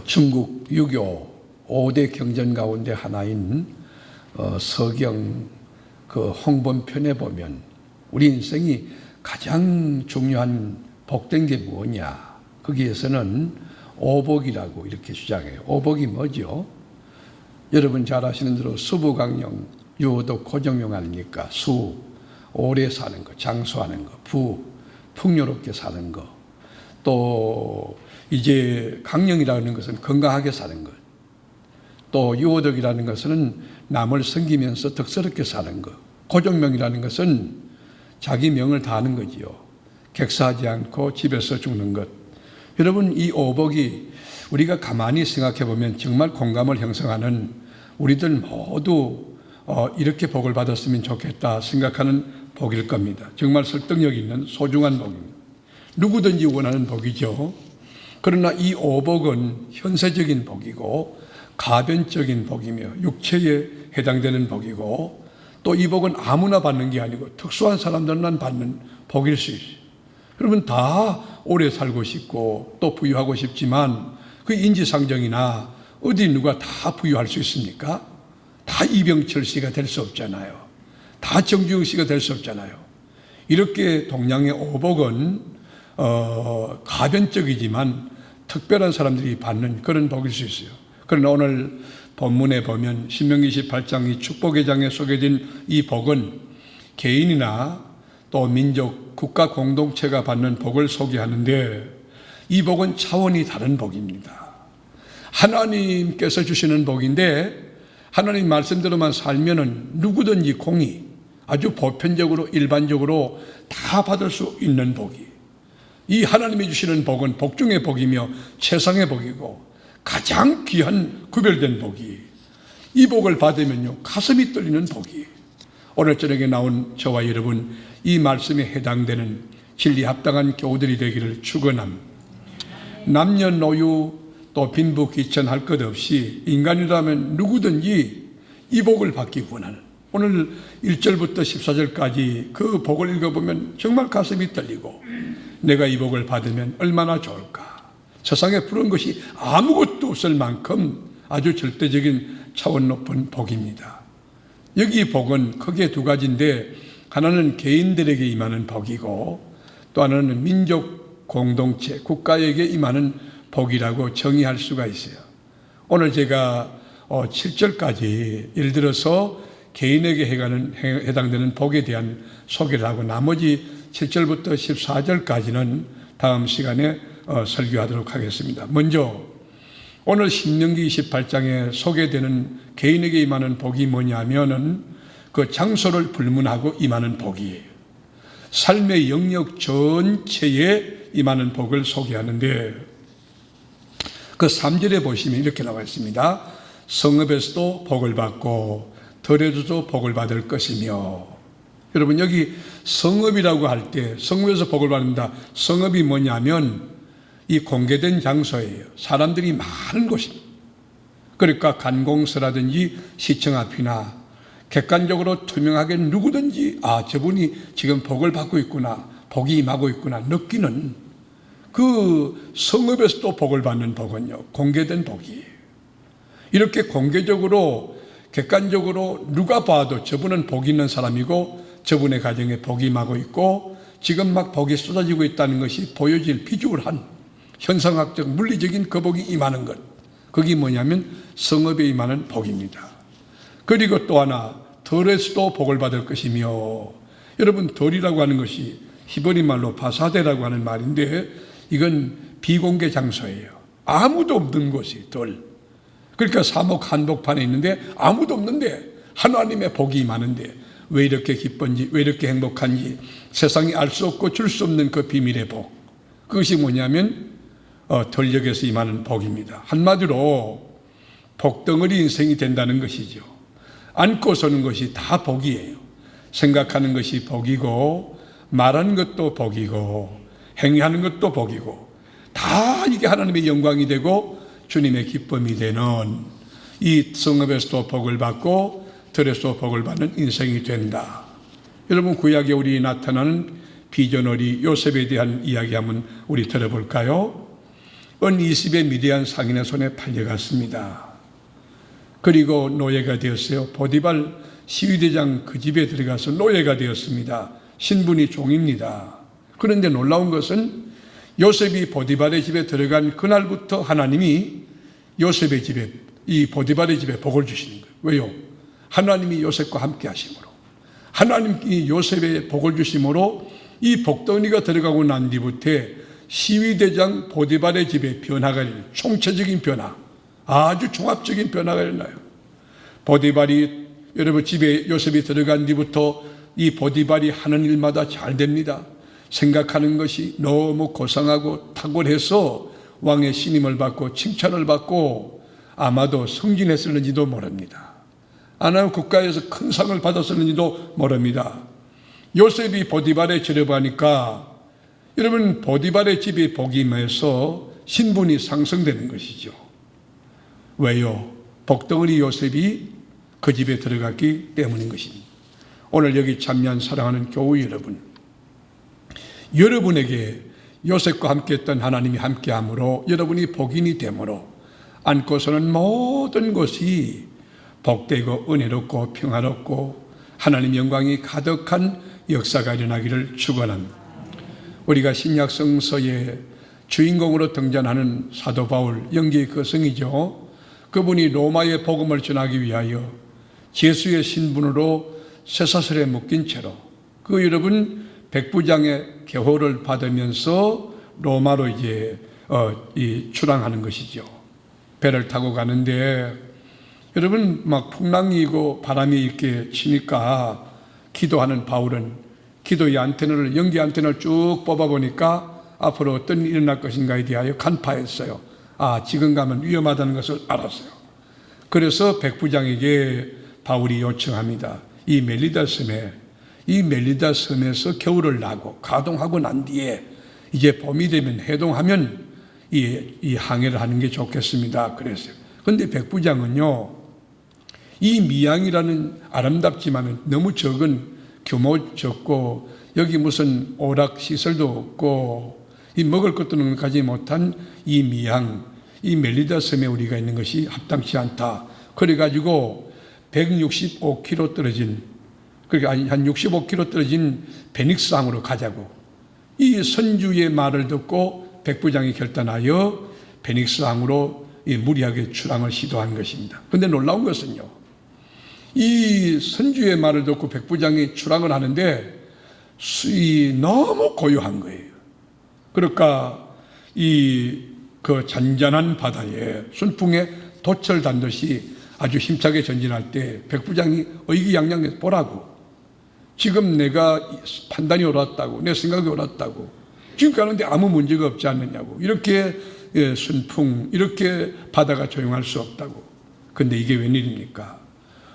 중국 유교 5대 경전 가운데 하나인 서경 그 홍범편에 보면 우리 인생이 가장 중요한 복된 게 뭐냐? 거기에서는 오복이라고 이렇게 주장해요. 오복이 뭐죠? 여러분 잘 아시는 대로 수부강령, 유호도 고정용 아닙니까? 수, 오래 사는 거, 장수하는 거, 부, 풍요롭게 사는 거. 또 이제 강령이라는 것은 건강하게 사는 것. 또 유호덕이라는 것은 남을 섬기면서 덕스럽게 사는 것. 고정명이라는 것은 자기 명을 다하는 거지요. 객사하지 않고 집에서 죽는 것. 여러분 이 오복이 우리가 가만히 생각해 보면 정말 공감을 형성하는 우리들 모두 이렇게 복을 받았으면 좋겠다 생각하는 복일 겁니다. 정말 설득력 있는 소중한 복입니다. 누구든지 원하는 복이죠. 그러나 이 오복은 현세적인 복이고 가변적인 복이며 육체에 해당되는 복이고 또 이 복은 아무나 받는 게 아니고 특수한 사람들만 받는 복일 수 있어요. 여러분 다 오래 살고 싶고 또 부유하고 싶지만 그 인지상정이나 어디 누가 다 부유할 수 있습니까? 다 이병철 씨가 될 수 없잖아요. 다 정주영 씨가 될 수 없잖아요. 이렇게 동양의 오복은 가변적이지만 특별한 사람들이 받는 그런 복일 수 있어요. 그러나 오늘 본문에 보면 신명기 28장 이 축복의 장에 소개된 이 복은 개인이나 또 민족, 국가 공동체가 받는 복을 소개하는데 이 복은 차원이 다른 복입니다. 하나님께서 주시는 복인데 하나님 말씀대로만 살면은 누구든지 공의, 아주 보편적으로 일반적으로 다 받을 수 있는 복이. 이 하나님이 주시는 복은 복 중의 복이며 최상의 복이고 가장 귀한 구별된 복이. 이 복을 받으면요 가슴이 떨리는 복이. 오늘 저녁에 나온 저와 여러분 이 말씀에 해당되는 진리 합당한 교우들이 되기를 축원합니다. 남녀노유 또 빈부귀천할 것 없이 인간이라면 누구든지 이 복을 받기 원하는 오늘 1절부터 14절까지 그 복을 읽어보면 정말 가슴이 떨리고 내가 이 복을 받으면 얼마나 좋을까. 세상에 부러운 것이 아무것도 없을 만큼 아주 절대적인 차원 높은 복입니다. 여기 복은 크게 두 가지인데 하나는 개인들에게 임하는 복이고 또 하나는 민족 공동체, 국가에게 임하는 복이라고 정의할 수가 있어요. 오늘 제가 7절까지 예를 들어서 개인에게 해당되는 복에 대한 소개를 하고 나머지 7절부터 14절까지는 다음 시간에 설교하도록 하겠습니다. 먼저 오늘 신명기 28장에 소개되는 개인에게 임하는 복이 뭐냐면은 그 장소를 불문하고 임하는 복이에요. 삶의 영역 전체에 임하는 복을 소개하는데 그 3절에 보시면 이렇게 나와 있습니다. 성읍에서도 복을 받고 들에서도 복을 받을 것이며. 여러분 여기 성읍이라고 할 때 성읍에서 복을 받는다. 성읍이 뭐냐면 이 공개된 장소예요. 사람들이 많은 곳입니다. 그러니까 관공서라든지 시청 앞이나 객관적으로 투명하게 누구든지 저분이 지금 복을 받고 있구나, 복이 임하고 있구나 느끼는 그 성읍에서도 복을 받는 복은요 공개된 복이에요. 이렇게 공개적으로 객관적으로 누가 봐도 저분은 복 있는 사람이고 저분의 가정에 복이 임하고 있고 지금 막 복이 쏟아지고 있다는 것이 보여질 비주얼한 현상학적 물리적인 그 복이 임하는 것, 그게 뭐냐면 성읍에 임하는 복입니다. 그리고 또 하나 덜에서도 복을 받을 것이며. 여러분 덜이라고 하는 것이 히브리 말로 바사데라고 하는 말인데 이건 비공개 장소예요. 아무도 없는 곳이 덜. 그러니까 사목 한복판에 있는데 아무도 없는데 하나님의 복이 임하는데 왜 이렇게 기쁜지 왜 이렇게 행복한지 세상이 알 수 없고 줄 수 없는 그 비밀의 복, 그것이 뭐냐면 덜역에서 임하는 복입니다. 한마디로 복덩어리 인생이 된다는 것이죠. 안고 서는 것이 다 복이에요. 생각하는 것이 복이고 말하는 것도 복이고 행위하는 것도 복이고 다 이게 하나님의 영광이 되고 주님의 기쁨이 되는 이 성읍에서도 복을 받고 들에서도 복을 받는 인생이 된다. 여러분 구약에 우리 나타나는 비전어리 요셉에 대한 이야기 한번 우리 들어볼까요? 은 20의 미디안 상인의 손에 팔려갔습니다. 그리고 노예가 되었어요. 보디발 시위대장 그 집에 들어가서 노예가 되었습니다. 신분이 종입니다. 그런데 놀라운 것은 요셉이 보디발의 집에 들어간 그날부터 하나님이 요셉의 집에, 이 보디발의 집에 복을 주시는 거예요. 왜요? 하나님이 요셉과 함께 하심으로, 하나님이 요셉의 복을 주심으로 이 복덩이가 들어가고 난 뒤부터 시위대장 보디발의 집에 변화가 일어나요. 총체적인 변화, 아주 종합적인 변화가 일어나요. 보디발이, 여러분 집에 요셉이 들어간 뒤부터 이 보디발이 하는 일마다 잘 됩니다. 생각하는 것이 너무 고상하고 탁월해서 왕의 신임을 받고 칭찬을 받고 아마도 승진했을는지도 모릅니다. 아니면 국가에서 큰 상을 받았을는지도 모릅니다. 요셉이 보디발에 들어가니까 여러분 보디발의 집이 복이 임해서 신분이 상승되는 것이죠. 왜요? 복덩어리 요셉이 그 집에 들어갔기 때문인 것입니다. 오늘 여기 참여한 사랑하는 교우 여러분, 여러분에게 요셉과 함께했던 하나님이 함께함으로 여러분이 복인이 되므로 안고서는 모든 것이 복되고 은혜롭고 평화롭고 하나님 영광이 가득한 역사가 일어나기를 축원합니다. 우리가 신약 성서의 주인공으로 등장하는 사도 바울, 영계의 거성이죠. 그분이 로마의 복음을 전하기 위하여 제수의 신분으로 쇠사슬에 묶인 채로 그 여러분 백부장의 계호를 받으면서 로마로 이제 출항하는 것이죠. 배를 타고 가는데 여러분 막 풍랑이고 바람이 이렇게 치니까 기도하는 바울은 기도의 안테나를, 연기 안테나를 쭉 뽑아보니까 앞으로 어떤 일이 일어날 것인가에 대하여 간파했어요. 아, 지금 가면 위험하다는 것을 알았어요. 그래서 백부장에게 바울이 요청합니다. 이 멜리다 섬에서 겨울을 나고 가동하고 난 뒤에 이제 봄이 되면 해동하면 이 항해를 하는 게 좋겠습니다. 그랬어요. 그런데 백부장은요, 이 미양이라는 아름답지만 너무 적은, 규모 적고 여기 무슨 오락 시설도 없고 이 먹을 것도 가지 못한 이 미양, 이 멜리다 섬에 우리가 있는 것이 합당치 않다. 그래가지고 165km 떨어진, 그러니까 한 65km 떨어진 베닉스항으로 가자고. 이 선주의 말을 듣고 백부장이 결단하여 베닉스항으로 무리하게 출항을 시도한 것입니다. 그런데 놀라운 것은요, 이 선주의 말을 듣고 백부장이 출항을 하는데 수위 너무 고요한 거예요. 그러니까 그 잔잔한 바다에 순풍에 돛을 단듯이 아주 힘차게 전진할 때 백부장이 의기양양해서 보라고, 지금 내가 판단이 옳았다고, 내 생각이 옳았다고, 지금 가는데 아무 문제가 없지 않느냐고, 이렇게 순풍, 이렇게 바다가 조용할 수 없다고. 근데 이게 웬일입니까?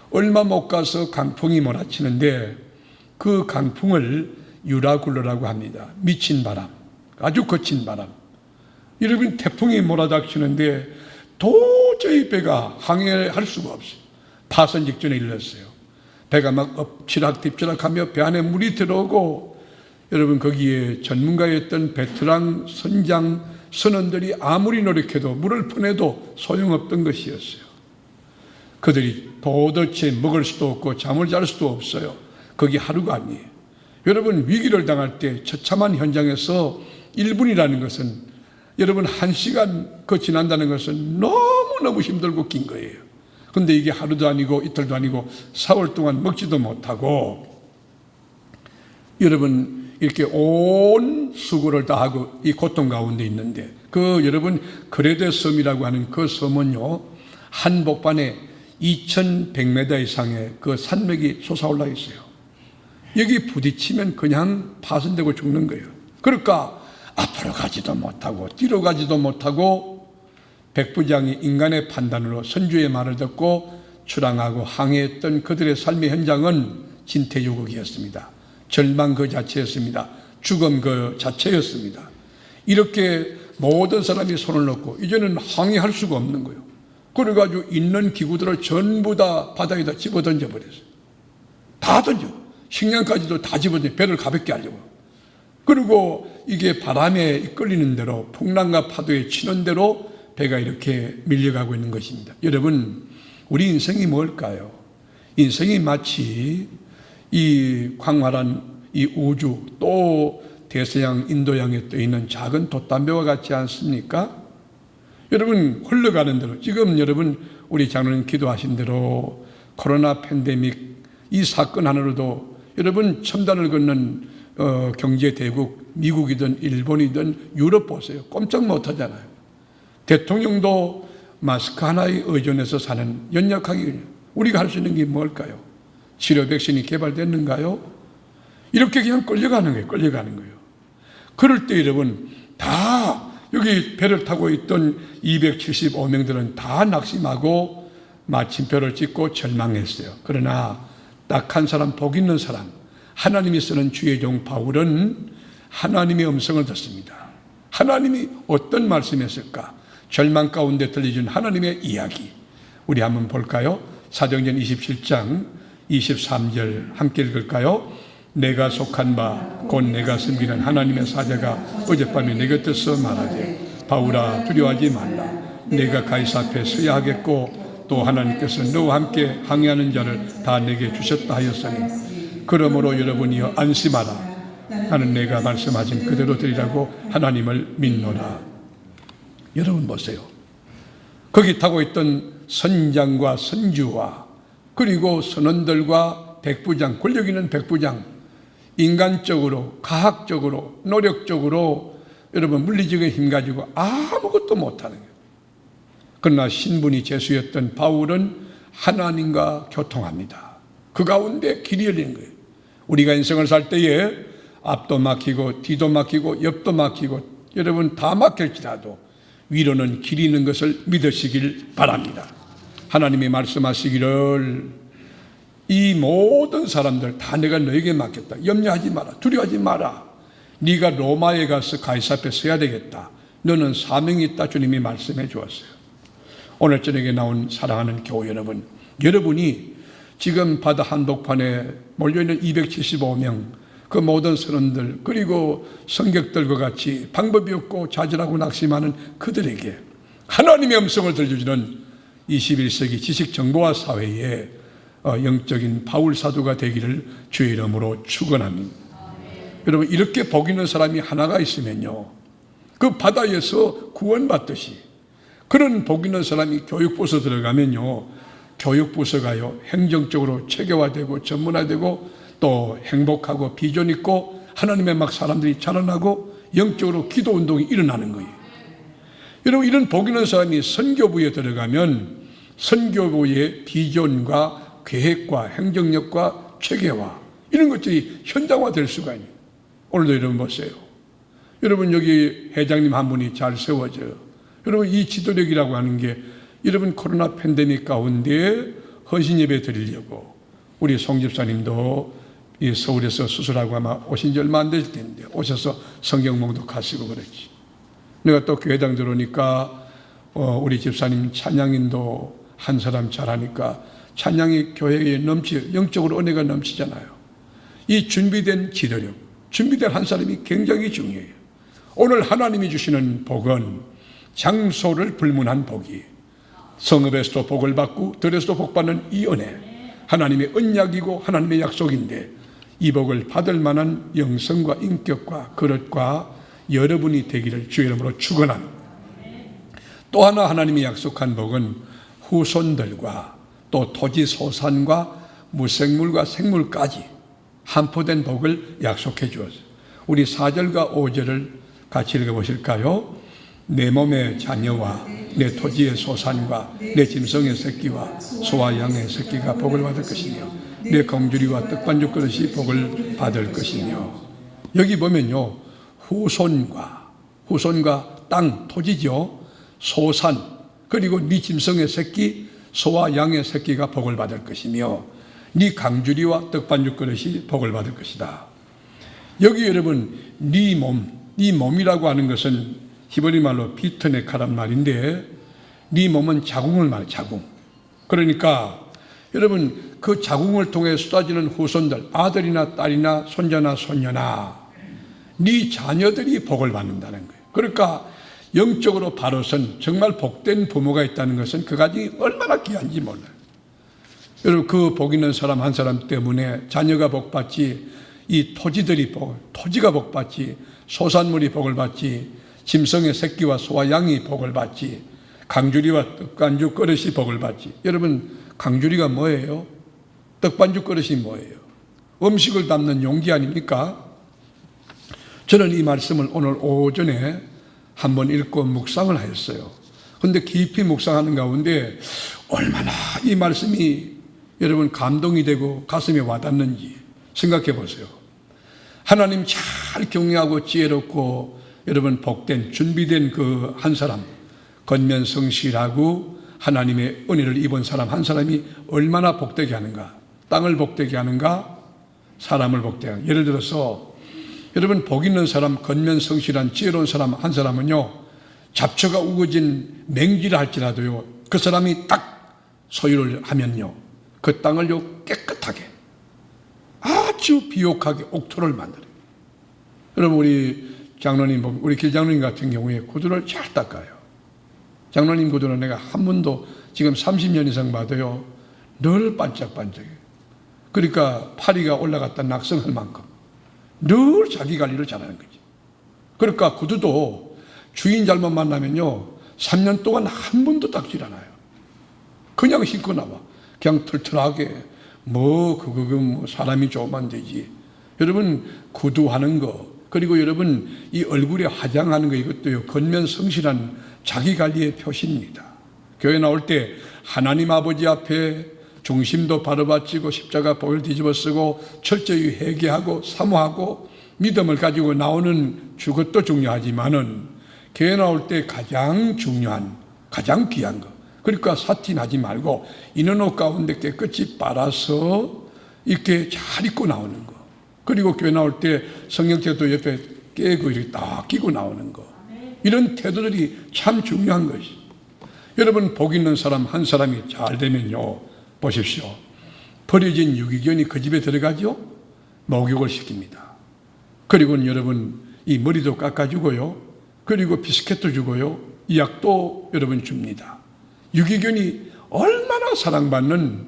얼마 못 가서 강풍이 몰아치는데 그 강풍을 유라굴로라고 합니다. 미친 바람, 아주 거친 바람. 여러분, 태풍이 몰아닥치는데 도저히 배가 항해할 수가 없어요. 파선 직전에 이르렀어요. 배가 막 엎치락뒤치락하며 배 안에 물이 들어오고, 여러분 거기에 전문가였던 베테랑 선장 선원들이 아무리 노력해도 물을 퍼내도 소용없던 것이었어요. 그들이 도대체 먹을 수도 없고 잠을 잘 수도 없어요. 거기 하루가 아니에요. 여러분, 위기를 당할 때 처참한 현장에서 1분이라는 것은, 여러분 1시간 그 지난다는 것은 너무너무 힘들고 긴 거예요. 그런데 이게 하루도 아니고 이틀도 아니고 4월 동안 먹지도 못하고, 여러분 이렇게 온 수고를 다하고 이 고통 가운데 있는데, 그 여러분 그레데 섬이라고 하는 그 섬은요, 한복판에 2100m 이상의 그 산맥이 솟아올라 있어요. 여기 부딪히면 그냥 파손되고 죽는 거예요. 그러니까 앞으로 가지도 못하고 뒤로 가지도 못하고 백부장이 인간의 판단으로 선주의 말을 듣고 출항하고 항해했던 그들의 삶의 현장은 진퇴유곡이었습니다. 절망 그 자체였습니다. 죽음 그 자체였습니다. 이렇게 모든 사람이 손을 놓고 이제는 항해할 수가 없는 거예요. 그래가지고 있는 기구들을 전부 다 바닥에다 집어 던져버렸어요. 다 던져. 식량까지도 다 집어던져. 배를 가볍게 하려고. 그리고 이게 바람에 이끌리는 대로 풍랑과 파도에 치는 대로 배가 이렇게 밀려가고 있는 것입니다. 여러분, 우리 인생이 뭘까요? 인생이 마치 이 광활한 이 우주 또 대서양 인도양에 떠 있는 작은 돛담배와 같지 않습니까? 여러분, 흘러가는 대로 지금 여러분 우리 장로님 기도하신 대로 코로나 팬데믹 이 사건 하나로도 여러분 첨단을 걷는 경제 대국 미국이든 일본이든 유럽 보세요. 꼼짝 못하잖아요. 대통령도 마스크 하나에 의존해서 사는 연약하기. 우리가 할 수 있는 게 뭘까요? 치료 백신이 개발됐는가요? 이렇게 그냥 끌려가는 거예요. 끌려가는 거예요. 그럴 때 여러분 다 여기 배를 타고 있던 275명들은 다 낙심하고 마침표를 찍고 절망했어요. 그러나 딱 한 사람, 복 있는 사람, 하나님이 쓰는 주의 종 바울은 하나님의 음성을 듣습니다. 하나님이 어떤 말씀했을까? 절망 가운데 들려준 하나님의 이야기. 우리 한번 볼까요? 사도행전 27장 23절 함께 읽을까요? 내가 속한 바 곧 내가 섬기는 하나님의 사자가 어젯밤에 내 곁에서 말하되 바울아 두려워하지 말라. 내가 가이사 앞에 서야 하겠고 또 하나님께서 너와 함께 항해하는 자를 다 내게 주셨다 하였으니 그러므로 여러분이여 안심하라. 나는 내가 말씀하신 그대로 되리라고 하나님을 믿노라. 여러분 보세요. 거기 타고 있던 선장과 선주와 그리고 선원들과 백부장, 권력 있는 백부장, 인간적으로, 과학적으로, 노력적으로 여러분 물리적인 힘 가지고 아무것도 못하는 거예요. 그러나 신분이 죄수였던 바울은 하나님과 교통합니다. 그 가운데 길이 열리는 거예요. 우리가 인생을 살 때에 앞도 막히고 뒤도 막히고 옆도 막히고 여러분 다 막힐지라도 위로는 길이 있는 것을 믿으시길 바랍니다. 하나님이 말씀하시기를 이 모든 사람들 다 내가 너에게 맡겼다. 염려하지 마라. 두려워하지 마라. 네가 로마에 가서 가이사 앞에 서야 되겠다. 너는 사명이 있다. 주님이 말씀해 주었어요. 오늘 저녁에 나온 사랑하는 교우 여러분, 여러분이 지금 바다 한복판에 몰려있는 275명 그 모든 선원들 그리고 성격들과 같이 방법이 없고 좌절하고 낙심하는 그들에게 하나님의 음성을 들려주는 21세기 지식정보화 사회에 영적인 바울 사도가 되기를 주의 이름으로 축원합니다. 여러분 이렇게 복 있는 사람이 하나가 있으면요 그 바다에서 구원받듯이 그런 복 있는 사람이 교육부서 들어가면요 교육부서가요 행정적으로 체계화되고 전문화되고 또 행복하고 비전 있고 하나님의 막 사람들이 자라나고 영적으로 기도 운동이 일어나는 거예요. 여러분 이런 복 있는 사람이 선교부에 들어가면 선교부의 비전과 계획과 행정력과 체계화 이런 것들이 현장화될 수가 있네요. 오늘도 여러분 보세요. 여러분 여기 회장님 한 분이 잘 세워져요. 여러분 이 지도력이라고 하는 게 여러분 코로나 팬데믹 가운데 헌신 예배 드리려고 우리 송 집사님도 이 서울에서 수술하고 아마 오신 지 얼마 안 될 텐데 오셔서 성경 봉독하시고 그랬지. 내가 또 교회당 들어오니까 우리 집사님 찬양인도 한 사람 잘하니까 찬양이 교회에 영적으로 은혜가 넘치잖아요. 이 준비된 지도력, 준비된 한 사람이 굉장히 중요해요. 오늘 하나님이 주시는 복은 장소를 불문한 복이 성읍에서도 복을 받고 들에서도 복 받는 이 은혜 하나님의 언약이고 하나님의 약속인데 이 복을 받을 만한 영성과 인격과 그릇과 여러분이 되기를 주의 이름으로 축원합니다. 또 하나 하나님이 약속한 복은 후손들과 또 토지 소산과 무생물과 생물까지 한포된 복을 약속해 주었어요. 우리 4절과 5절을 같이 읽어보실까요? 내 몸의 자녀와 내 토지의 소산과 내 짐승의 새끼와 소와 양의 새끼가 복을 받을 것이며 내 공주리와 떡반죽 그릇이 복을 받을 것이며 여기 보면요 후손과 땅, 토지죠. 소산 그리고 네 짐승의 새끼 소와 양의 새끼가 복을 받을 것이며 네 강주리와 떡반죽 그릇이 복을 받을 것이다. 여기 여러분 네 몸이라고 하는 것은 히브리 말로 비트네카란 말인데 네 몸은 자궁을 말해 자궁. 그러니까 여러분 그 자궁을 통해 쏟아지는 후손들 아들이나 딸이나 손자나 손녀나 네 자녀들이 복을 받는다는 거예요. 그러니까 영적으로 바로선 정말 복된 부모가 있다는 것은 그 가정이 얼마나 귀한지 몰라요. 여러분, 그 복 있는 사람 한 사람 때문에 자녀가 복받지, 이 토지가 복받지, 소산물이 복을 받지, 짐승의 새끼와 소와 양이 복을 받지, 강주리와 떡반죽 그릇이 복을 받지. 여러분, 강주리가 뭐예요? 떡반죽 그릇이 뭐예요? 음식을 담는 용기 아닙니까? 저는 이 말씀을 오늘 오전에 한번 읽고 묵상을 하였어요. 그런데 깊이 묵상하는 가운데 얼마나 이 말씀이 여러분 감동이 되고 가슴에 와닿는지 생각해 보세요. 하나님 잘 경외하고 지혜롭고 여러분 복된 준비된 그 한 사람, 건면성실하고 하나님의 은혜를 입은 사람 한 사람이 얼마나 복되게 하는가? 땅을 복되게 하는가? 사람을 복되게 하는가? 예를 들어서 여러분, 복 있는 사람, 건면성실한 지혜로운 사람 한 사람은요, 잡초가 우거진 맹지를 할지라도요, 그 사람이 딱 소유를 하면요, 그 땅을요 깨끗하게 아주 비옥하게 옥토를 만들어요. 여러분, 우리 장로님, 우리 길장로님 같은 경우에 구두를 잘 닦아요. 장로님 구두는 내가 한 번도 지금 30년 이상 봐도요, 늘 반짝반짝해요. 그러니까 파리가 올라갔다 낙성할 만큼 늘 자기 관리를 잘하는 거지. 그러니까 구두도 주인 잘못 만나면요, 3년 동안 한 번도 닦질 않아요. 그냥 신고 나와. 그냥 털털하게, 뭐 사람이 좋으면 되지. 여러분, 구두하는 거, 그리고 여러분, 이 얼굴에 화장하는 거, 이것도요, 건면성실한 자기 관리의 표시입니다. 교회 나올 때 하나님 아버지 앞에 중심도 바로 바치고 십자가 복을 뒤집어 쓰고 철저히 회개하고 사모하고 믿음을 가지고 나오는 그것도 중요하지만은 교회 나올 때 가장 중요한, 가장 귀한 거, 그러니까 사티나지 말고 이는 옷 가운데 깨끗이 빨아서 이렇게 잘 입고 나오는 거, 그리고 교회 나올 때 성경책도 옆에 깨고 이렇게 딱 끼고 나오는 거, 이런 태도들이 참 중요한 것이. 여러분, 복 있는 사람 한 사람이 잘 되면요, 보십시오, 버려진 유기견이 그 집에 들어가죠. 목욕을 시킵니다. 그리고 여러분, 이 머리도 깎아주고요, 그리고 비스켓도 주고요, 이 약도 여러분 줍니다. 유기견이 얼마나 사랑받는,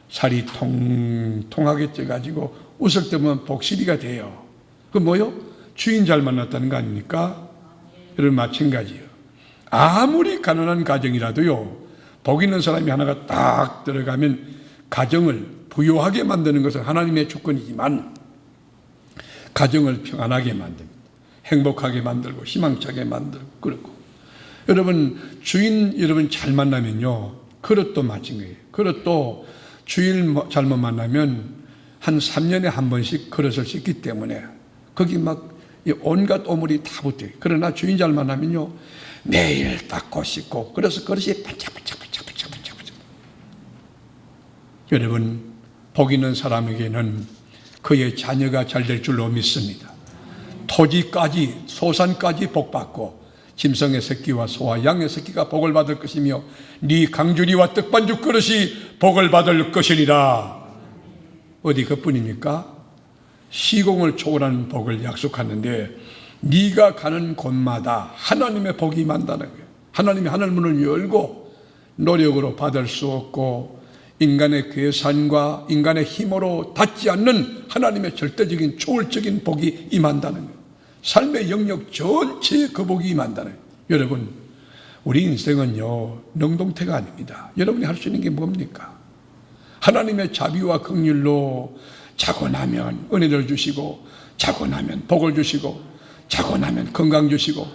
살이 통통하게 쪄가지고 웃을 때면 복실이가 돼요. 그 뭐요? 주인 잘 만났다는 거 아닙니까? 여러분, 마찬가지예요. 아무리 가난한 가정이라도요, 복 있는 사람이 하나가 딱 들어가면 가정을 부유하게 만드는 것은 하나님의 주권이지만 가정을 평안하게 만듭니다. 행복하게 만들고 희망차게 만들고 그렇고. 여러분, 주인 여러분 잘 만나면요, 그릇도 마찬가지예요. 그릇도 주인 잘못 만나면 한 3년에 한 번씩 그릇을 씻기 때문에 거기 막 온갖 오물이 다 붙어요. 그러나 주인 잘 만나면요, 매일 닦고 씻고, 그래서 그릇이 반짝반짝. 여러분, 복 있는 사람에게는 그의 자녀가 잘 될 줄로 믿습니다. 토지까지, 소산까지 복받고 짐승의 새끼와 소와 양의 새끼가 복을 받을 것이며 네 강주리와 떡반죽 그릇이 복을 받을 것이니라. 어디 그뿐입니까? 시공을 초월하는 복을 약속하는데 네가 가는 곳마다 하나님의 복이 임한다는 거예요. 하나님이 하늘문을 열고 노력으로 받을 수 없고 인간의 계산과 인간의 힘으로 닿지 않는 하나님의 절대적인 초월적인 복이 임한다는 거예요. 삶의 영역 전체에 그 복이 임한다는 거예요. 여러분, 우리 인생은요, 능동태가 아닙니다. 여러분이 할 수 있는 게 뭡니까? 하나님의 자비와 긍휼로 자고 나면 은혜를 주시고, 자고 나면 복을 주시고, 자고 나면 건강 주시고,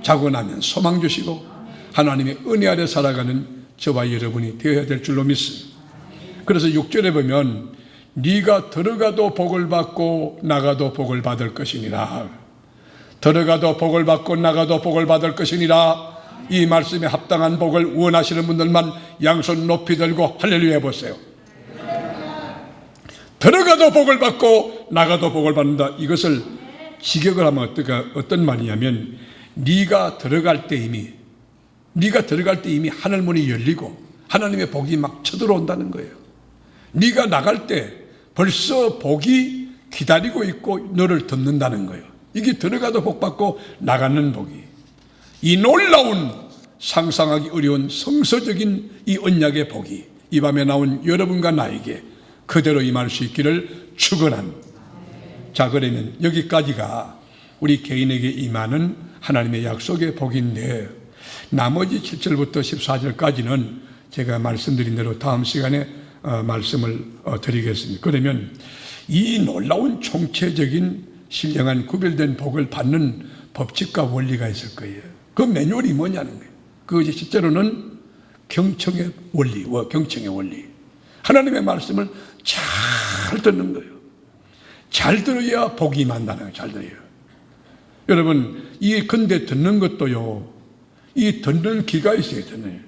자고 나면 소망 주시고, 하나님의 은혜 아래 살아가는 저와 여러분이 되어야 될 줄로 믿습니다. 그래서 6절에 보면 네가 들어가도 복을 받고 나가도 복을 받을 것이니라. 들어가도 복을 받고 나가도 복을 받을 것이니라. 이 말씀에 합당한 복을 원하시는 분들만 양손 높이 들고 할렐루야 해보세요. 들어가도 복을 받고 나가도 복을 받는다. 이것을 직역을 하면 어떤 말이냐면 네가 들어갈 때 이미 하늘문이 열리고 하나님의 복이 막 쳐들어온다는 거예요. 네가 나갈 때 벌써 복이 기다리고 있고 너를 듣는다는 거예요. 이게 들어가도 복 받고 나가는 복이, 이 놀라운 상상하기 어려운 성서적인 이 언약의 복이 이 밤에 나온 여러분과 나에게 그대로 임할 수 있기를 축원합니다. 자, 그러면 여기까지가 우리 개인에게 임하는 하나님의 약속의 복인데, 나머지 7절부터 14절까지는 제가 말씀드린 대로 다음 시간에 말씀을 드리겠습니다. 그러면 이 놀라운 총체적인 신령한 구별된 복을 받는 법칙과 원리가 있을 거예요. 그 매뉴얼이 뭐냐는 거예요. 그것이 실제로는 경청의 원리, 경청의 원리. 하나님의 말씀을 잘 듣는 거예요. 잘 들어야 복이 임한다는 거예요. 잘 들어야. 여러분, 근데 듣는 것도요, 이 듣는 귀가 있어야 되네.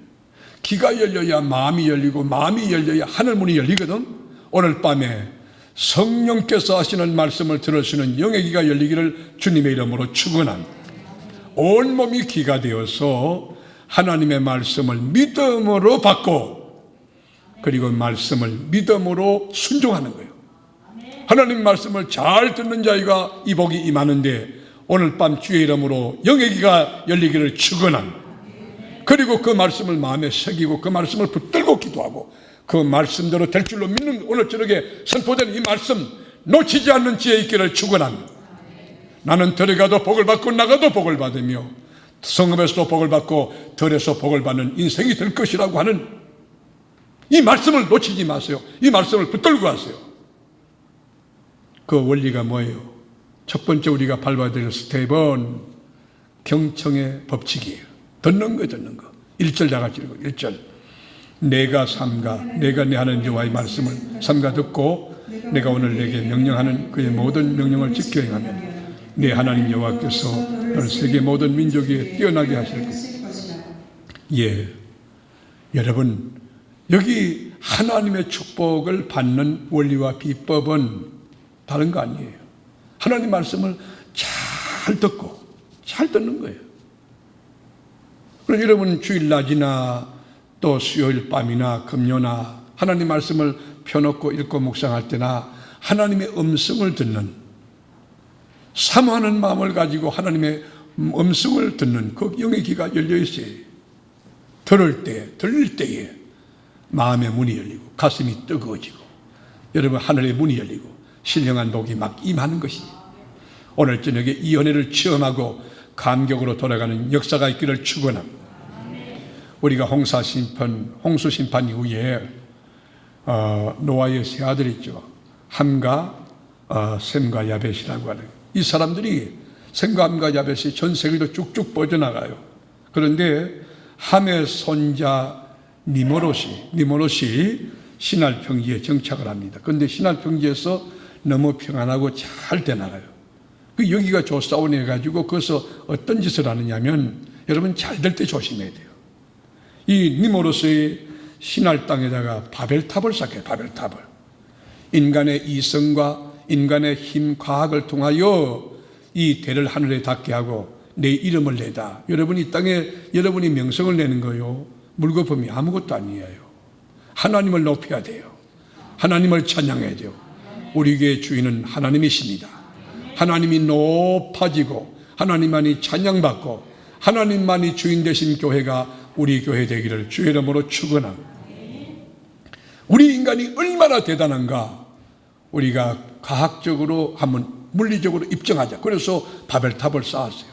귀가 열려야 마음이 열리고, 마음이 열려야 하늘 문이 열리거든. 오늘 밤에 성령께서 하시는 말씀을 들을 수 있는 영의 귀가 열리기를 주님의 이름으로 축원합니다. 온몸이 귀가 되어서 하나님의 말씀을 믿음으로 받고, 그리고 말씀을 믿음으로 순종하는 거예요. 하나님 말씀을 잘 듣는 자가 이 복이 임하는데, 오늘 밤 주의 이름으로 영의 귀가 열리기를 축원합니다. 그리고 그 말씀을 마음에 새기고 그 말씀을 붙들고 기도하고 그 말씀대로 될 줄로 믿는 오늘 저녁에 선포된 이 말씀 놓치지 않는 지혜 있기를 축원합니다. 나는 들어가도 복을 받고 나가도 복을 받으며 성읍에서도 복을 받고 들에서 복을 받는 인생이 될 것이라고 하는 이 말씀을 놓치지 마세요. 이 말씀을 붙들고 하세요. 그 원리가 뭐예요? 첫 번째 우리가 밟아야 될 스텝은 경청의 법칙이에요. 듣는 거, 듣는 거. 1절 다 같이 읽어. 1절. 내가 내 하나님 여호와의 말씀을 삼가 듣고 내가 오늘 내게 명령하는 그의 모든 명령을 지켜 행하면 내 하나님 여호와께서 너를 세계 모든 민족 위에 뛰어나게 하실 것이다. 예, 여러분, 여기 하나님의 축복을 받는 원리와 비법은 다른 거 아니에요. 하나님 말씀을 잘 듣고 잘 듣는 거예요. 그럼 여러분 주일낮이나 또 수요일 밤이나 금요나 하나님 말씀을 펴놓고 읽고 묵상할 때나 하나님의 음성을 듣는, 사모하는 마음을 가지고 하나님의 음성을 듣는 그 영의 귀가 열려 있어요. 들을 때에 마음의 문이 열리고 가슴이 뜨거워지고 여러분 하늘의 문이 열리고 신령한 복이 막 임하는 것이에요. 오늘 저녁에 이 은혜를 체험하고 감격으로 돌아가는 역사가 있기를 축원합니다. 우리가 홍수 심판 이후에 노아의 세 아들이 있죠. 함과 셈과 야벳이라고 하는 이 사람들이, 셈과 함과 야벳이 전 세계로 쭉쭉 뻗어나가요. 그런데 함의 손자 니모롯이 시날 평지에 정착을 합니다. 그런데 시날 평지에서 너무 평안하고 잘 되나가요. 여기가 조사원이 해가지고 거기서 어떤 짓을 하느냐면, 여러분 잘 될 때 조심해야 돼요. 이 니모롯의 시날 땅에다가 바벨탑을 쌓게, 바벨탑을. 인간의 이성과 인간의 힘, 과학을 통하여 이 대를 하늘에 닿게 하고 내 이름을 내다. 여러분 이 땅에 여러분이 명성을 내는 거요, 물거품이 아무것도 아니에요. 하나님을 높여야 돼요. 하나님을 찬양해야 돼요. 우리 교회의 주인은 하나님이십니다. 하나님이 높아지고 하나님만이 찬양받고 하나님만이 주인 되신 교회가 우리 교회 되기를 주의 이름으로 축원합니다. 우리 인간이 얼마나 대단한가 우리가 과학적으로 한번 물리적으로 입증하자. 그래서 바벨탑을 쌓았어요.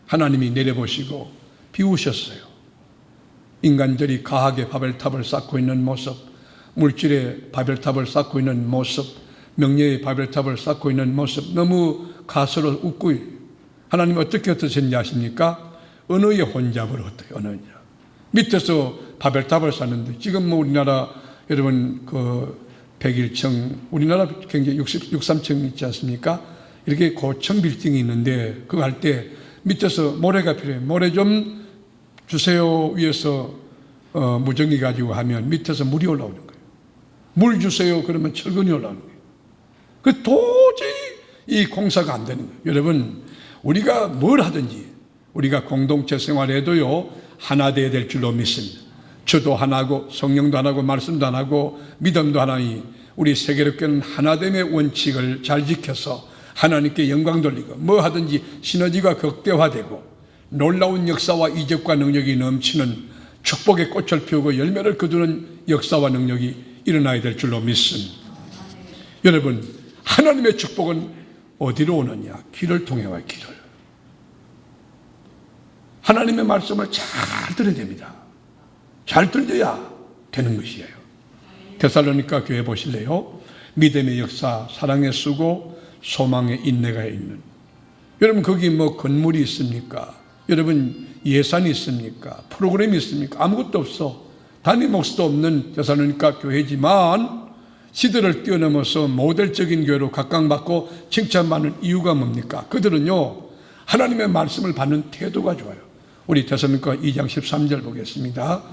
하나님이 내려보시고 비우셨어요. 인간들이 과학의 바벨탑을 쌓고 있는 모습, 물질의 바벨탑을 쌓고 있는 모습, 명예의 바벨탑을 쌓고 있는 모습, 너무 가스로 웃고, 하나님 어떻게 어떠셨는지 아십니까? 언어의 혼잡을 어때요? 언어냐. 밑에서 바벨탑을 쌓는데, 지금 우리나라 여러분 101층, 우리나라 굉장히 63층 있지 않습니까? 이렇게 고층 빌딩이 있는데 그거 할 때 밑에서 모래가 필요해요. 모래 좀 주세요 위에서 무전기 가지고 하면 밑에서 물이 올라오는 거예요. 물 주세요 그러면 철근이 올라오는 거예요. 그 도저히 이 공사가 안 되는 거예요. 여러분, 우리가 뭘 하든지 우리가 공동체 생활에도요 하나 되어야 될 줄로 믿습니다. 주도 하나고 성령도 하나고 말씀도 하나고 믿음도 하나니 우리 세계롭게는 하나됨의 원칙을 잘 지켜서 하나님께 영광 돌리고 뭐 하든지 시너지가 극대화되고 놀라운 역사와 이적과 능력이 넘치는 축복의 꽃을 피우고 열매를 거두는 역사와 능력이 일어나야 될 줄로 믿습니다. 여러분, 하나님의 축복은 어디로 오느냐? 귀를 통해 와요. 귀를. 하나님의 말씀을 잘 들어야 됩니다. 잘 들려야 되는 것이에요. 데살로니가 교회 보실래요? 믿음의 역사, 사랑의 수고, 소망의 인내가 있는. 여러분, 거기 뭐 건물이 있습니까? 여러분, 예산이 있습니까? 프로그램이 있습니까? 아무것도 없어. 단임 목수도 없는 데살로니가 교회지만 시대를 뛰어넘어서 모델적인 교회로 각광받고 칭찬받는 이유가 뭡니까? 그들은요, 하나님의 말씀을 받는 태도가 좋아요. 우리 데살로니가 2장 13절 보겠습니다.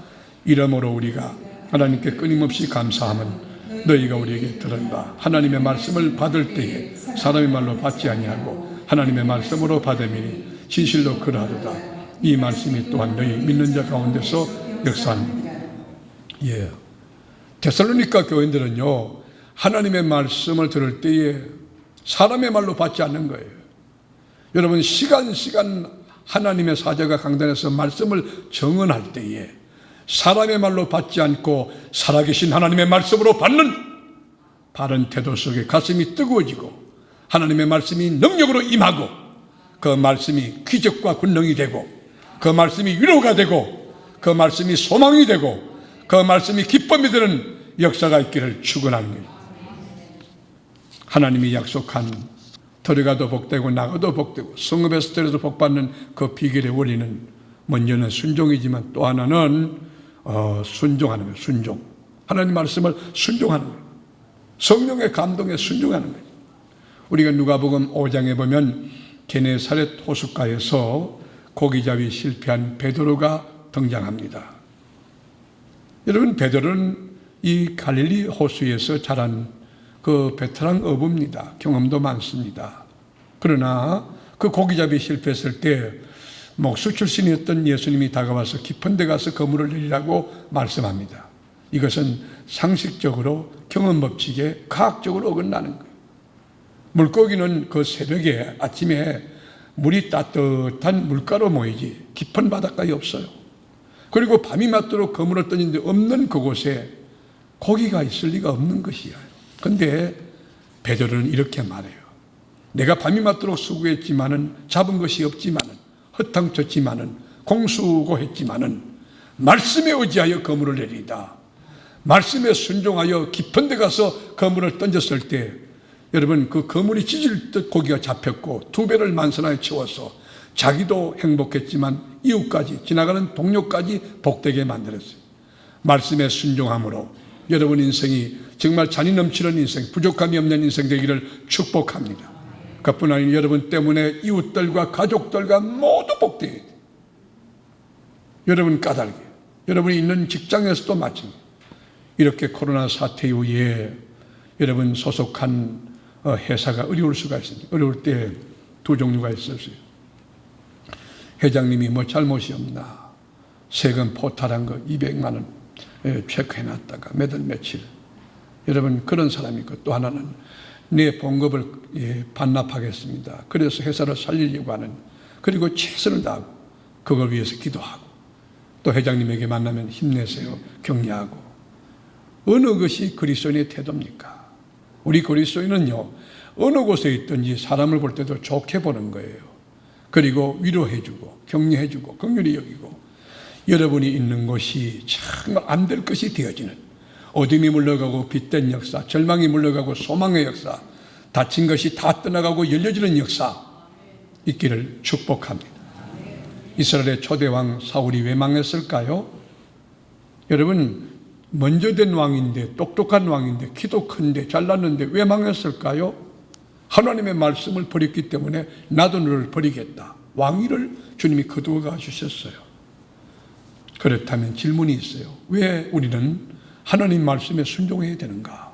이러므로 우리가 하나님께 끊임없이 감사함은 너희가 우리에게 들은 바 하나님의 말씀을 받을 때에 사람의 말로 받지 아니하고 하나님의 말씀으로 받음이니 진실로 그러하도다. 이 말씀이 또한 너희 믿는 자 가운데서 역사합니다. 예. 데살로니가 교인들은요, 하나님의 말씀을 들을 때에 사람의 말로 받지 않는 거예요. 여러분, 시간 하나님의 사자가 강단에서 말씀을 정언할 때에 사람의 말로 받지 않고 살아계신 하나님의 말씀으로 받는 바른 태도 속에 가슴이 뜨거워지고 하나님의 말씀이 능력으로 임하고 그 말씀이 기적과 권능이 되고 그 말씀이 위로가 되고 그 말씀이 소망이 되고 그 말씀이 기쁨이 되는 역사가 있기를 축원하는 거예요. 하나님이 약속한 들어가도 복되고 나가도 복되고 성읍에서 들어도 복받는 그 비결의 원리는 먼저는 순종이지만 또 하나는 순종하는 거예요. 순종. 하나님 말씀을 순종하는 거예요. 성령의 감동에 순종하는 거예요. 우리가 누가복음 5장에 보면 게네사렛 호숫가에서 고기잡이 실패한 베드로가 등장합니다. 여러분, 베드로는 이 갈릴리 호수에서 자란 그 베테랑 어부입니다. 경험도 많습니다. 그러나 그 고기잡이 실패했을 때 목수 출신이었던 예수님이 다가와서 깊은 데 가서 그물을 내리라고 말씀합니다. 이것은 상식적으로 경험 법칙에 과학적으로 어긋나는 거예요. 물고기는 그 새벽에 아침에 물이 따뜻한 물가로 모이지 깊은 바닷가에 없어요. 그리고 밤이 맞도록 그물을 던지는데 없는 그곳에 고기가 있을 리가 없는 것이야. 그런데 베드로는 이렇게 말해요. 내가 밤이 맞도록 수고했지만은 잡은 것이 없지만은 허탕쳤지만은 공수고했지만은 말씀에 의지하여 그물을 내리다. 말씀에 순종하여 깊은 데 가서 그물을 던졌을 때 여러분, 그 그물이 찢을 듯 고기가 잡혔고 2배를 만선하여 채워서 자기도 행복했지만 이웃까지 지나가는 동료까지 복되게 만들었어요. 말씀에 순종함으로 여러분 인생이 정말 잔이 넘치는 인생, 부족함이 없는 인생 되기를 축복합니다. 그뿐 아니라 여러분 때문에 이웃들과 가족들과 모두 복되게 돼요. 여러분 까닭에, 여러분이 있는 직장에서도 마찬가지. 이렇게 코로나 사태 이후에 여러분 소속한 회사가 어려울 수가 있습니다. 어려울 때 두 종류가 있었어요. 회장님이 뭐 잘못이 없나, 세금 포탈한 거 200만 원 체크해놨다가 몇월 며칠, 여러분 그런 사람이 있고, 또 하나는 내 봉급을 반납하겠습니다. 그래서 회사를 살리려고 하는, 그리고 최선을 다하고 그걸 위해서 기도하고, 또 회장님에게 만나면 힘내세요, 격려하고. 어느 것이 그리스도인의 태도입니까? 우리 그리스도인은요, 어느 곳에 있든지 사람을 볼 때도 좋게 보는 거예요. 그리고 위로해주고 격려해주고 긍휼히 여기고, 여러분이 있는 곳이 정말 안 될 것이 되어지는, 어둠이 물러가고 빛된 역사, 절망이 물러가고 소망의 역사, 다친 것이 다 떠나가고 열려지는 역사 있기를 축복합니다. 이스라엘의 초대왕 사울이 왜 망했을까요? 여러분, 먼저 된 왕인데, 똑똑한 왕인데, 키도 큰데, 잘났는데 왜 망했을까요? 하나님의 말씀을 버렸기 때문에 나도 너를 버리겠다, 왕위를 주님이 거두어가 주셨어요. 그렇다면 질문이 있어요. 왜 우리는 하나님 말씀에 순종해야 되는가?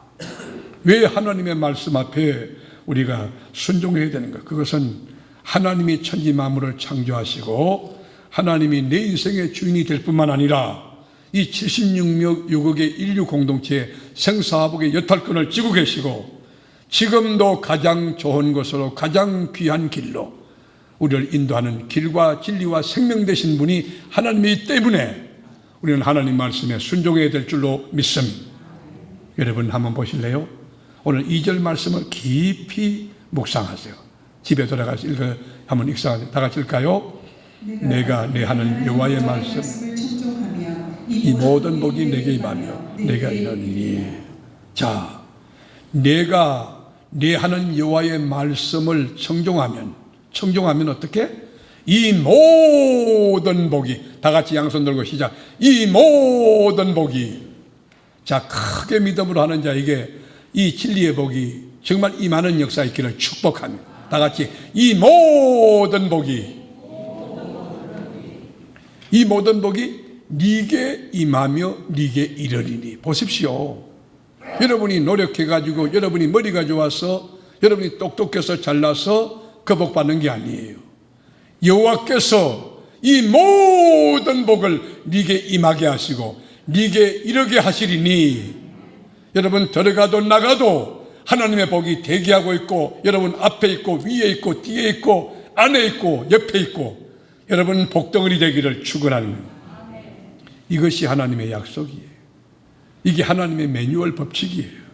왜 하나님의 말씀 앞에 우리가 순종해야 되는가? 그것은 하나님이 천지 만물을 창조하시고 하나님이 내 인생의 주인이 될 뿐만 아니라 이 76억의 인류 공동체의 생사화복의 여탈권을 쥐고 계시고 지금도 가장 좋은 것으로 가장 귀한 길로 우리를 인도하는 길과 진리와 생명 되신 분이 하나님이기 때문에 우리는 하나님 말씀에 순종해야 될 줄로 믿습니다. 여러분 한번 보실래요? 오늘 2절 말씀을 깊이 묵상하세요. 집에 돌아가서 한번 읽어서 다 같이 읽을까요? 내가 내 하나님 여호와의 말씀 이 모든 복이 내게 임하며 내가 이르니. 자, 내가 내 하나님 여호와의 말씀을 청종하면 어떻게? 이 모든 복이, 다 같이 양손 들고 시작. 이 모든 복이. 자, 크게 믿음으로 하는 자에게 이 진리의 복이 정말 임하는 역사에 있기를 축복합니다. 다 같이 이 모든 복이, 이 모든 복이 네게 임하며 네게 이르리니. 보십시오. 여러분이 노력해가지고 여러분이 머리가 좋아서 여러분이 똑똑해서 잘나서 그 복 받는 게 아니에요. 여호와께서 이 모든 복을 네게 임하게 하시고 네게 이르게 하시리니. 여러분 들어가도 나가도 하나님의 복이 대기하고 있고 여러분 앞에 있고 위에 있고 뒤에 있고 안에 있고 옆에 있고 여러분 복덩어리 되기를 축원하는 거예요. 이것이 하나님의 약속이에요. 이게 하나님의 매뉴얼 법칙이에요.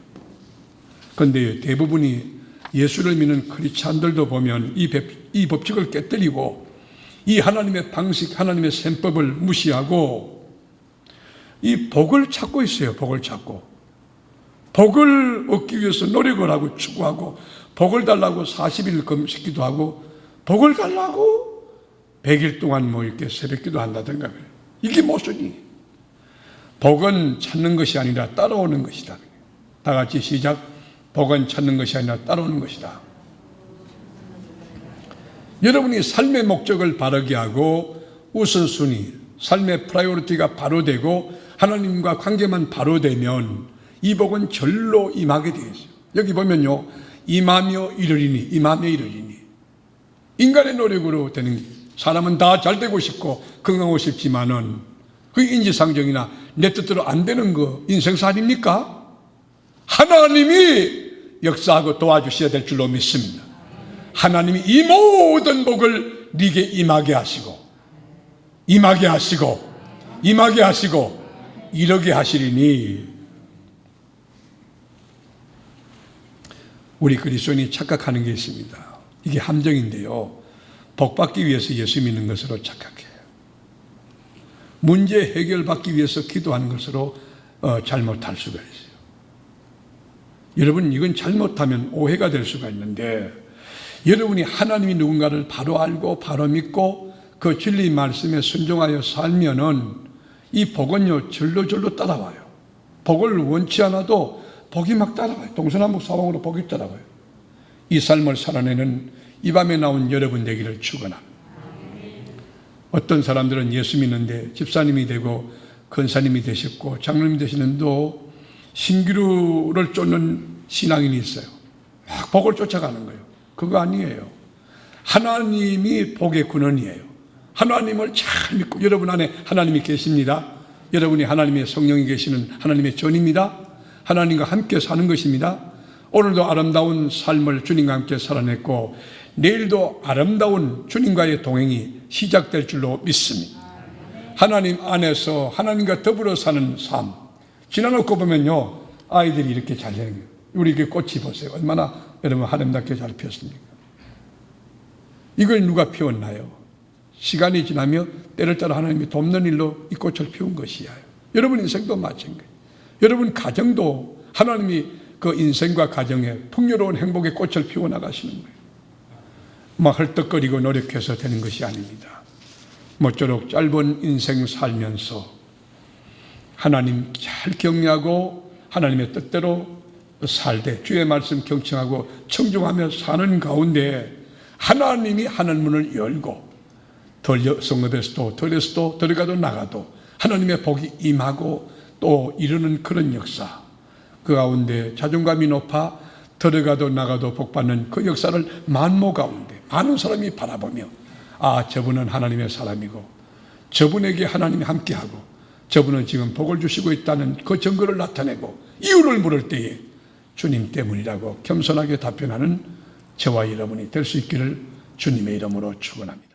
그런데 대부분이 예수를 믿는 크리스찬들도 보면 이 법칙을 깨뜨리고 이 하나님의 방식, 하나님의 셈법을 무시하고 이 복을 찾고 있어요. 복을 찾고. 복을 얻기 위해서 노력을 하고 추구하고 복을 달라고 40일 금식기도 하고 복을 달라고 100일 동안 뭐 이렇게 새벽기도 한다든가. 이게 무엇이니? 복은 찾는 것이 아니라 따라오는 것이다. 다 같이 시작. 복은 찾는 것이 아니라 따라오는 것이다. 여러분이 삶의 목적을 바르게 하고 우선순위, 삶의 프라이오리티가 바로 되고 하나님과 관계만 바로 되면 이 복은 절로 임하게 되어 있어요. 여기 보면요, 임하며 이르리니, 임하며 이르리니. 인간의 노력으로 되는 게, 사람은 다 잘 되고 싶고 건강하고 싶지만은 그 인지상정이나 내 뜻대로 안 되는 거 인생사 아닙니까? 하나님이 역사하고 도와주셔야 될 줄로 믿습니다. 하나님이 이 모든 복을 네게 임하게 하시고 임하게 하시고 임하게 하시고 이르게 하시리니. 우리 그리스도인이 착각하는 게 있습니다. 이게 함정인데요, 복 받기 위해서 예수 믿는 것으로 착각해요. 문제 해결받기 위해서 기도하는 것으로 잘못할 수가 있어요. 여러분, 이건 잘못하면 오해가 될 수가 있는데, 여러분이 하나님이 누군가를 바로 알고 바로 믿고 그 진리 말씀에 순종하여 살면은 이 복은요 절로 따라와요. 복을 원치 않아도 복이 막 따라와요. 동서남북 사방으로 복이 따라와요. 이 삶을 살아내는 이 밤에 나온 여러분 되기를 축원합니다. 어떤 사람들은 예수 믿는데 집사님이 되고 권사님이 되셨고 장로님이 되시는데도 신기루를 쫓는 신앙인이 있어요. 막 복을 쫓아가는 거예요. 그거 아니에요. 하나님이 복의 근원이에요. 하나님을 잘 믿고, 여러분 안에 하나님이 계십니다. 여러분이 하나님의 성령이 계시는 하나님의 전입니다. 하나님과 함께 사는 것입니다. 오늘도 아름다운 삶을 주님과 함께 살아냈고 내일도 아름다운 주님과의 동행이 시작될 줄로 믿습니다. 하나님 안에서 하나님과 더불어 사는 삶 지나놓고 보면요, 아이들이 이렇게 잘 되는 거예요. 우리 그 꽃이 보세요. 얼마나 여러분 아름답게 잘 피었습니까? 이걸 누가 피웠나요? 시간이 지나며 때를 따라 하나님이 돕는 일로 이 꽃을 피운 것이야. 여러분 인생도 마찬가지예요. 여러분 가정도 하나님이 그 인생과 가정에 풍요로운 행복의 꽃을 피워나가시는 거예요. 막 헐떡거리고 노력해서 되는 것이 아닙니다. 모쪼록 짧은 인생 살면서 하나님 잘 경외하고 하나님의 뜻대로 살되 주의 말씀 경청하고 청중하며 사는 가운데 하나님이 하늘문을 열고 성읍에서도 덜에서도 들어가도 나가도 하나님의 복이 임하고 또 이루는 그런 역사, 그 가운데 자존감이 높아 들어가도 나가도 복받는 그 역사를 만모 가운데 많은 사람이 바라보며 아, 저분은 하나님의 사람이고 저분에게 하나님이 함께하고 저분은 지금 복을 주시고 있다는 그 증거를 나타내고 이유를 물을 때에 주님 때문이라고 겸손하게 답변하는 저와 여러분이 될 수 있기를 주님의 이름으로 축원합니다.